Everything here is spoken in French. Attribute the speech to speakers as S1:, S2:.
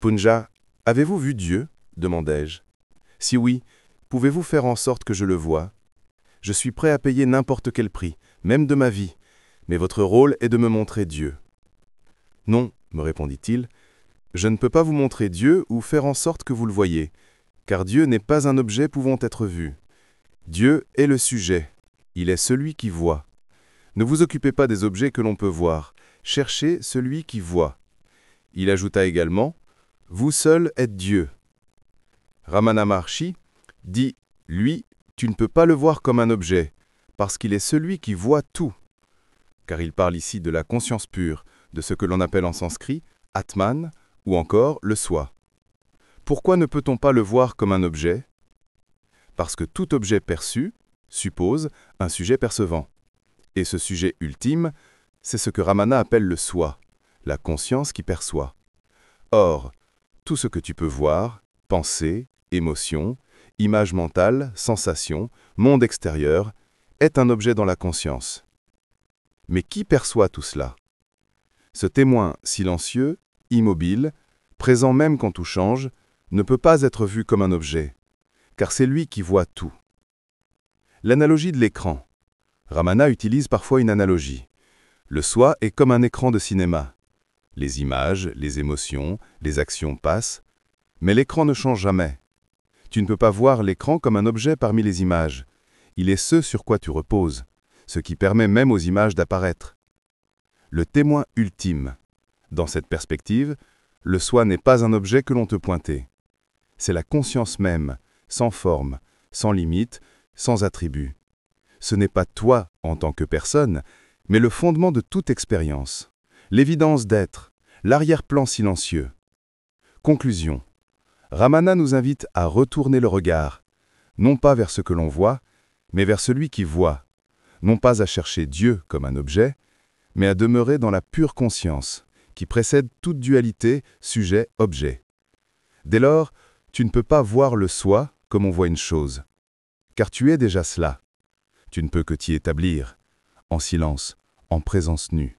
S1: Punja, avez-vous vu Dieu demandai-je. Si oui, pouvez-vous faire en sorte que je le voie? Je suis prêt à payer n'importe quel prix, même de ma vie, mais votre rôle est de me montrer Dieu. Non, me répondit-il, je ne peux pas vous montrer Dieu ou faire en sorte que vous le voyiez, car Dieu n'est pas un objet pouvant être vu. Dieu est le sujet, il est celui qui voit. Ne vous occupez pas des objets que l'on peut voir, cherchez celui qui voit. Il ajouta également, vous seul êtes Dieu. Ramana Maharshi dit, lui, tu ne peux pas le voir comme un objet, parce qu'il est celui qui voit tout. Car il parle ici de la conscience pure, de ce que l'on appelle en sanskrit Atman, ou encore le soi. Pourquoi ne peut-on pas le voir comme un objet? Parce que tout objet perçu suppose un sujet percevant. Et ce sujet ultime, c'est ce que Ramana appelle le soi, la conscience qui perçoit. Or, tout ce que tu peux voir, penser, émotion, image mentale, sensation, monde extérieur, est un objet dans la conscience. Mais qui perçoit tout cela? Ce témoin silencieux, immobile, présent même quand tout change, ne peut pas être vu comme un objet, car c'est lui qui voit tout. L'analogie de l'écran. Ramana utilise parfois une analogie. Le soi est comme un écran de cinéma. Les images, les émotions, les actions passent, mais l'écran ne change jamais. Tu ne peux pas voir l'écran comme un objet parmi les images. Il est ce sur quoi tu reposes, ce qui permet même aux images d'apparaître. Le témoin ultime. Dans cette perspective, le soi n'est pas un objet que l'on te pointait. C'est la conscience même, sans forme, sans limite, sans attribut. Ce n'est pas toi en tant que personne, mais le fondement de toute expérience, l'évidence d'être, l'arrière-plan silencieux. Conclusion. Ramana nous invite à retourner le regard, non pas vers ce que l'on voit, mais vers celui qui voit, non pas à chercher Dieu comme un objet, mais à demeurer dans la pure conscience, qui précède toute dualité sujet-objet. Dès lors, tu ne peux pas voir le soi comme on voit une chose, car tu es déjà cela. Tu ne peux que t'y établir, en silence, en présence nue.